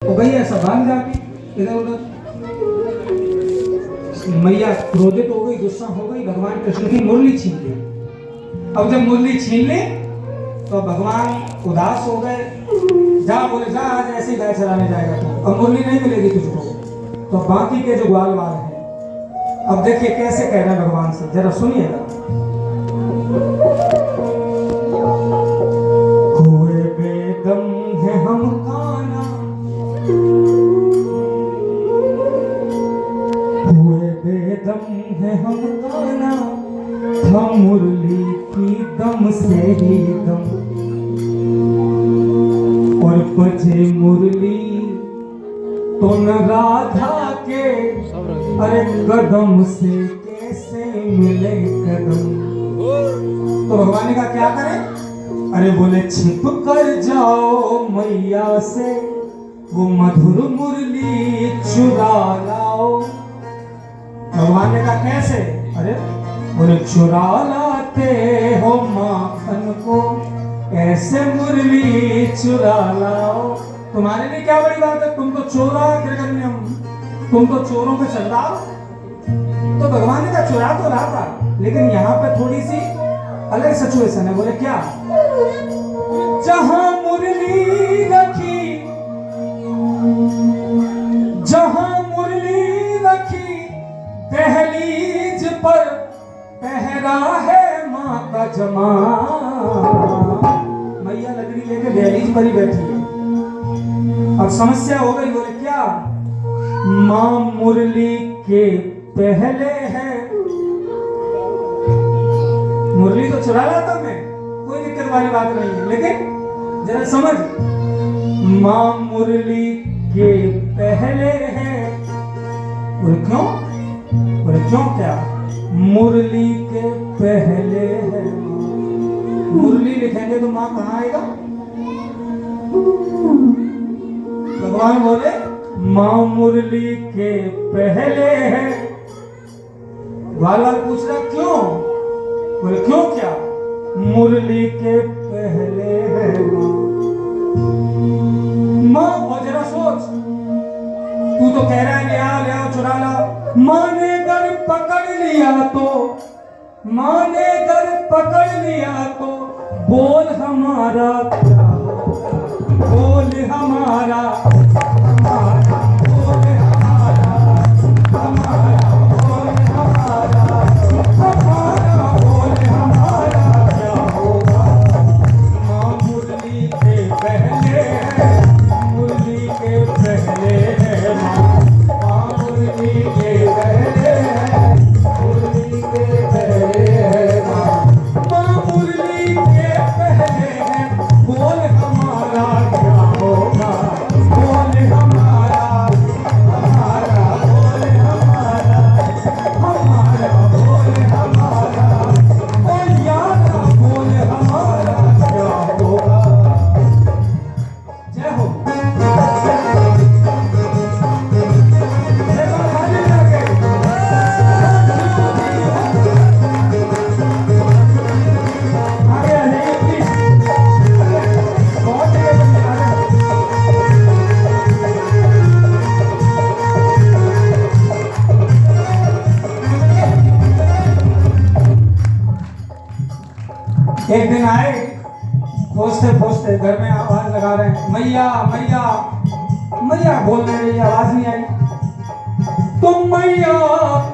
तो गई ऐसा भाग जाती इधर उधर। मैया क्रोधित हो गई, गुस्सा हो गई, भगवान कृष्ण की मुरली छीन ली। अब जब मुरली छीन ली तो भगवान उदास हो गए। जा बोले जा, आज ऐसे ही गाय चराने जाएगा तू, अब मुरली नहीं मिलेगी तुझको। तो बाकी के जो ग्वाल वाल हैं, अब देखिए कैसे कह रहे हैं भगवान से, जरा सुनिएगा। हुए बेदम है हम काना, हुए बेदम है हम काना, था मुरली की दम से ही दम, और बजे मुरली तो न राधा के, अरे कदम से कैसे मिले कदम। तो भगवान ने कहा क्या करें? अरे बोले छिप कर जाओ मैया से, वो मधुर मुरली चुरा लाओ। भगवान ने कहा कैसे? अरे बोले चुरा लाते हो माखन को, ऐसे मुरली चुरा लाओ। तुम्हारे लिए क्या बड़ी बात है, तुम तो चोरा गिरगन्यम, तुम तो चोरों पे सरदार। तो भगवान ने कहा चुरा तो रहा था, लेकिन यहाँ पे थोड़ी सी अलग सिचुएशन है। बोले क्या? जहां मुरली रखी, जहां मुरली रखी, दहलीज पर पहरा है माँ का जमा। मैया लकड़ी लेके दहलीज पर ही बैठी है। अब समस्या हो गई। बोले क्या? माँ मुरली के पहले है, मुरली तो चुरा लाता मैं, कोई दिक्कत वाली बात नहीं है, लेकिन जरा समझ, माँ मुरली के पहले है। बोले क्यों? बोले क्यों क्या? मुरली के पहले है। मुरली लिखेंगे तो माँ कहाँ आएगा? भगवान बोले माँ मुरली के पहले है। ग्वाल वाल पूछ रहा क्यों? बोले क्यों क्या? मुरली के पहले है माँ। और जरा सोच, तू तो कह रहा है ले आओ ले आओ चुरा लाओ। माँ ने अगर पकड़ लिया तो, माँ ने अगर पकड़ लिया तो बोल हमारा क्या होगा? बोल हमारा, हमारा बोल हमारा, हमारा बोल हमारा, हमारा बोल हमारा क्या होगा? माँ मुरली के पहले है, मुरली के पहले है माँ मुरली के पहले है, मुरली के पहले है माँ मुरली के पहले है। बोल हमारा क्या होगा? बोल हमारा, हमारा बोल हमारा, हमारा बोल हमारा, ओ यारा बोल हमारा क्या होगा? जय हो। एक दिन आए, खोजते खोजते घर में आवाज लगा रहे हैं मैया मैया मैया, बोल नहीं रही, आवाज नहीं आई। तुम मैया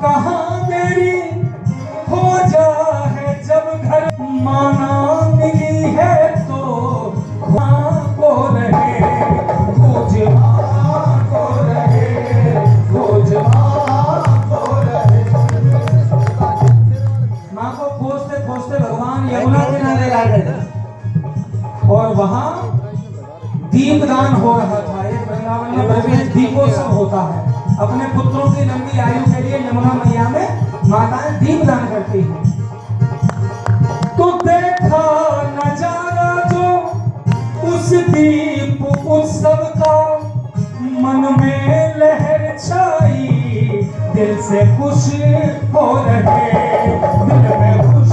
कहाँ मेरी, खोजा है जब घर, माना मिली है तो माँ को रहे, खोज माँ को रहे, खोज माँ को रहे। माँ को खोजते खोजते भगवान यमुना किनारे ला गए और वहां दीपदान हो रहा था। एक वृंदावन में प्रवेश दीपोत्सव होता है। अपने पुत्रों की लंबी आयु के लिए यमुना मैया में माताएं दीपदान करती हैं। तो देखा नजारा जो उस दीप उत्सव का, मन में लहर छाई, दिल से खुश हो रहे, दिल में खुश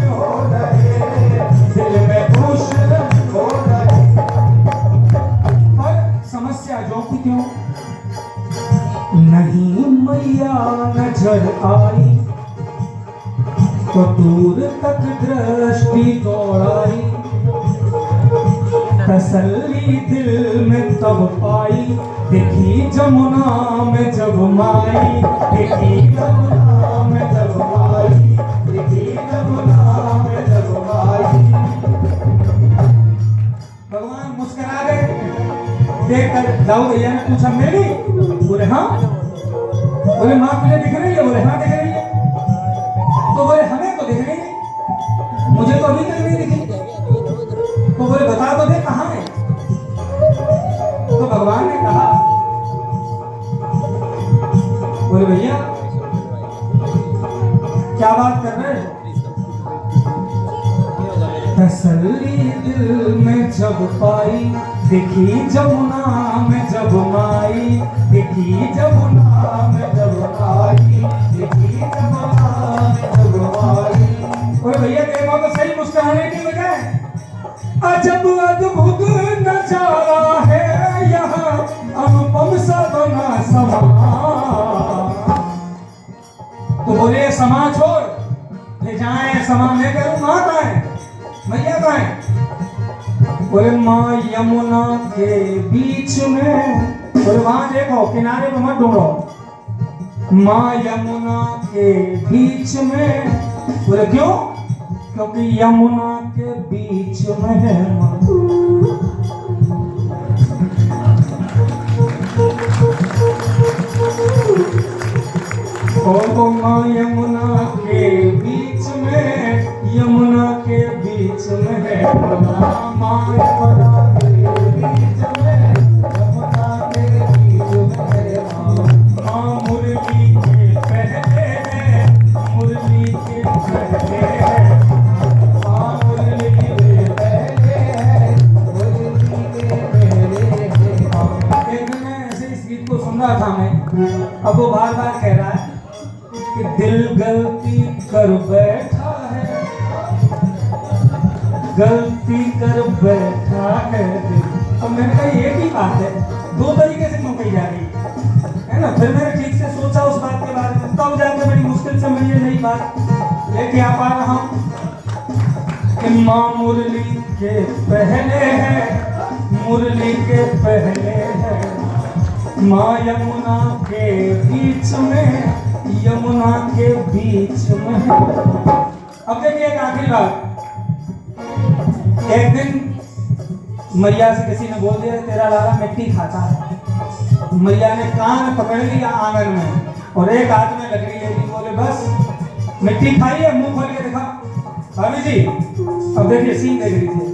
हो रहे, दिल में खुश हो रहे। और समस्या जो कि क्यों? नहीं मैया नजर आई तो दूर तक दृष्टि दौड़ाई, तसल्ली दिल में तब पाई, देखी जमुना में जब माई, देखी जमुना में जब माई, देखी जमुना में जब माई। भगवान मुस्कुरा गए देखकर। दाऊ भैया ने पूछा मेरी? बोले हाँ। बोले माँ तुझे दिख रही है? बोले हाँ दिख रही है। तो बोले हमें तो दिख रही है, मुझे तो अभी तक नहीं दिखी। तो बोले बता तो दे कहाँ है? तो भगवान ने कहा, बोले भैया क्या बात कर रहे हो? तसल्ली दिल में जब पाई, देखी जमुना में जब माई, देखी जमुना में जब आई, देखी जमुना में जब आई। बोले भैया तेरे को तो सही मुस्कुराने की बजाय अजब अद्भुत नजारा है यहाँ, अनुपम सपना समा। तो बोले समा छोड़, ले जाए समा मैं करूँ। माँ कहाँ है? मैया कहाँ है? बोले माँ यमुना के बीच में। बोले वहां देखो किनारे पे मत ढूंढो। माँ यमुना के बीच में। बोले क्यों? क्योंकि यमुना के बीच में है माँ। ओ माँ यमुना के बीच में, यमुना के बीच में है माँ, यमुना के बीच में, यमुना के बीच में है माँ। मुरली के पहले है, मुरली के पहले है माँ, मुरली के पहले है, मुरली के पहले है माँ। एक दिन मैं ऐसे इस गीत को सुन रहा था मैं, अब वो बार बार कह रहा है कि दिल गलती कर बैठा है, गलती कर बैठा है दिल। अब मैंने कहा एक ही बात है, दो तरीके से क्यों कही जा रही है ना। फिर मैंने ठीक से सोचा उस बात के बारे में, तब जाकर बड़ी मुश्किल से मैं ये नई बात लेके आ पा रहा हूँ कि माँ मुरली के पहले है, मुरली के पहले है माँ, यमुना के बीच में, यमुना के बीच में है। अब देखिए एक आखिरी बात। एक दिन मैया से किसी ने बोल दिया तेरा लाला मिट्टी खाता है। मैया ने कान पकड़ लिया आंगन में और एक हाथ में लकड़ी ले ली। बोले बस मिट्टी खाई है? मुंह खोल के दिखा। भाभी जी अब देखिए सीन देख रही थी।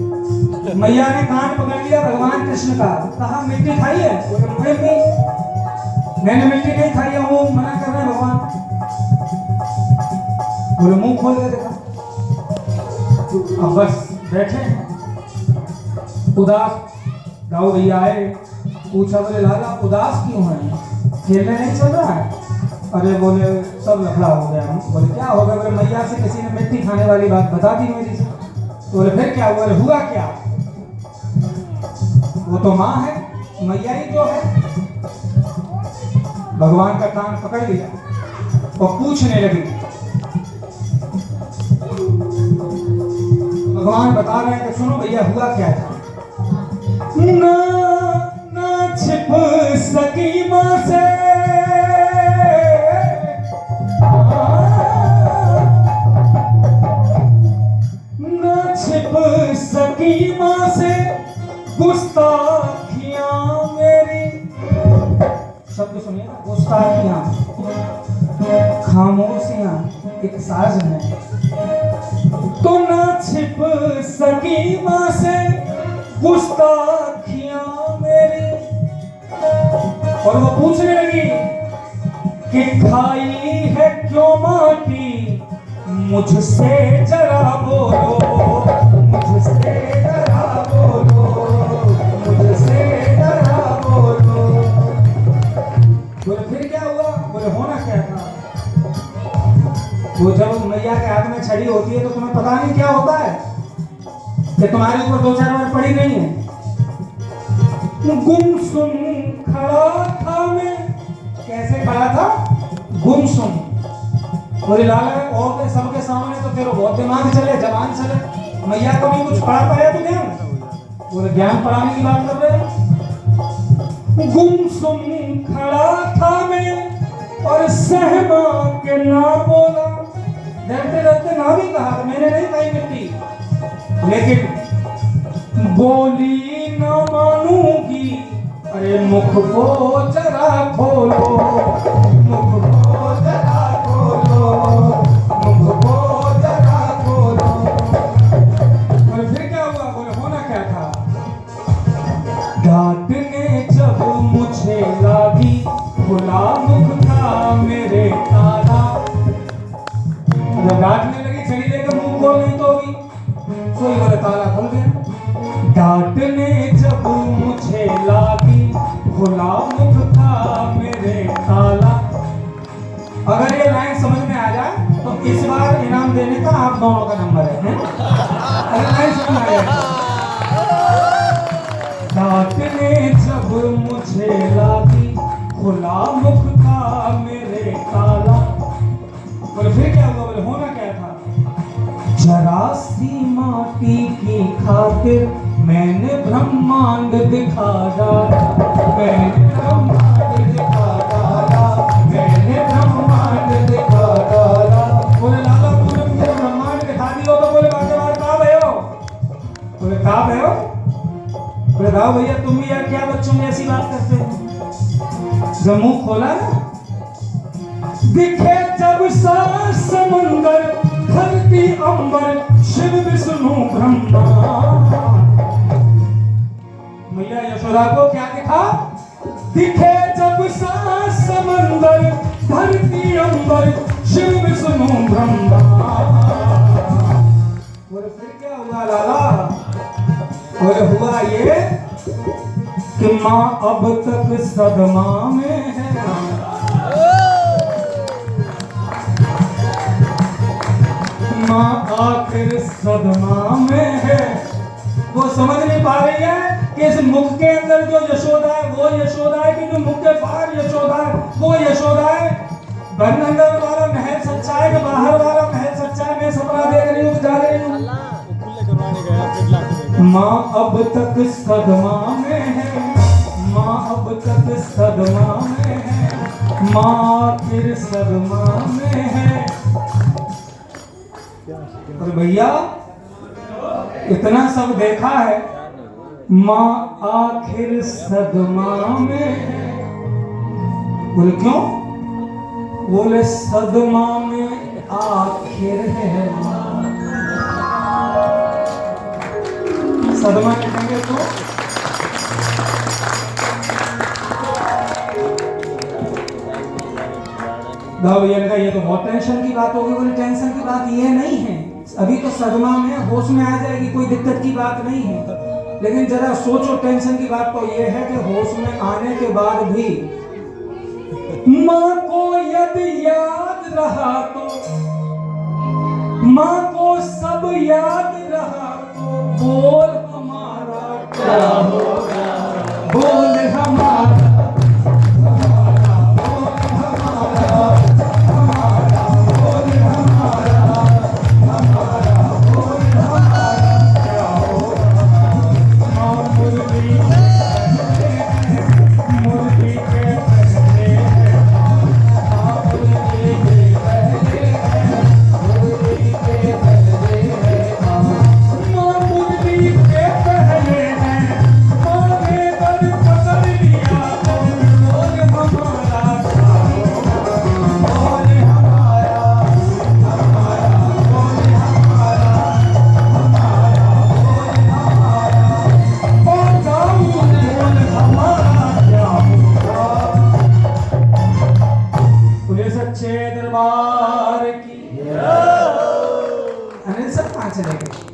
मैया ने कान पकड़ लिया भगवान कृष्ण का, कहा मिट्टी खाई है? बोले नहीं मैंने मिट्टी नहीं खाई है, वो मना कर रहे हैं भगवान। बोले मुंह खोल के देखा। अब बस बैठे उदास। दाऊ भैया आए, पूछा बोले लाला उदास क्यों है? खेलने नहीं चल रहा है? अरे बोले सब लफड़ा हो गया। बोले क्या हो गया? बोले मैया से किसी ने मिट्टी खाने वाली बात बता दी मेरी से। बोले फिर क्या हुआ? हुआ क्या? वो तो माँ है, मैया ही तो है। भगवान का कान पकड़ लिया और पूछने लगी। भगवान बता रहे हैं कि सुनो भैया हुआ क्या था। ना छिप सकी माँ से, ना छिप सकी माँ से गुस्ताखियां मेरी। शब्द सुनिए ना, गुस्ताखियां, खामोशियां एक साज है। तो ना छिप सकी माँ से गुस्ताखियां मेरी। और वो पूछने लगी कि खाई है क्यों माटी, मुझसे जरा बोलो, मुझसे जरा बोलो, मुझसे जरा बोलो। बोले फिर क्या हुआ? बोले होना क्या था? वो जब मैया के हाथ में छड़ी होती है तो तुम्हें पता नहीं क्या होता है कि तुम्हारे ऊपर दो चार बार पड़ी नहीं है। गुमसुम खड़ा गुमसुम। बोले लाला और के सबके सामने तो तेरे बहुत दिमाग चले, जवान चले, मैया कभी कुछ पढ़ा पाया तू ज्ञान? बोले ज्ञान पढ़ाने की बात कर रहे हो? गुमसुम खड़ा था मैं और सहमा के ना बोला, डरते डरते ना भी कहा, मैंने नहीं कही मिट्टी, लेकिन बोली न मानूंगी, अरे मुख को जरा खोलो, मुख को जरा खोलो, मुख को जरा खोलो। और फिर क्या हुआ? बोले होना क्या था? डांटने जब मुझे लागी, खुला मुख था मेरे ताला। जब डांटने लगी, छड़ी लेकर मुंह खोल नहीं तो भी सोई वाला ताला खुल गया। डांटने जब मुझे लागी, खुला मुख था मेरे ताला। अगर ये लाइन समझ में आ जाए तो इस बार इनाम देने का आप दोनों का नंबर है? अगर लाइन समझ में आ जाए। डांटने जब मुझे लागी, खुला मुख था मेरे ताला। बोले फिर क्या हुआ? बोले होना क्या था? जरा सी माटी की खातिर मैंने ब्रह्मांड दिखा डाला, मैंने ब्रह्मांड दिखा डाला, मैंने ब्रह्मांड दिखा डाला। बोले लाला तुमने मुझे ब्रह्मांड दिखा दिया तो बोले बाकी बात कहाँ गए हो? बोले कहाँ गए हो? बोले राव भैया तुम भी यार क्या बच्चों में ऐसी बात करते हो? जब मुंह खोला ना, दिखे जब सारा समंदर, धरती अंबर, शिव विष्णु ब्रह्मा। मैया यशोदा को क्या दिखा? दिखे जब सारा समंदर, धरती अंबर, शिव विष्णु ब्रह्मा। बोले फिर क्या हुआ लाला? बोले हुआ ये कि माँ अब तक सदमा में है, माँ आखिर सदमा में है। वो समझ नहीं पा रही है कि इस मुख के अंदर जो यशोदा है वो यशोदा है कि जो मुख के बाहर यशोदा है वो यशोदा है। घर अंदर वाला महल सच्चा है कि बाहर वाला महल सच्चा है? मैं सपना देख रही हूँ, जा रही हूँ। माँ अब तक सदमा में है, माँ अब तक सदमा में है, माँ फिर सदमा में है। और भैया इतना सब देखा है, माँ आखिर सदमा में है। बोले क्यों? बोले सदमा में आखिर है। सदमा लिखेंगे तो भैया ने कहा ये तो बहुत टेंशन की बात होगी। बोले टेंशन की बात ये नहीं है, अभी तो सदमा में होश में आ जाएगी, कोई दिक्कत की बात नहीं है। लेकिन जरा सोचो, टेंशन की बात तो ये है कि होश में आने के बाद भी माँ को यदि याद रहा तो, माँ को सब याद रहा तो बोल हमारा क्या होगा? बोल हमारा दरबार की। अनिल सर कहाँ चले गए?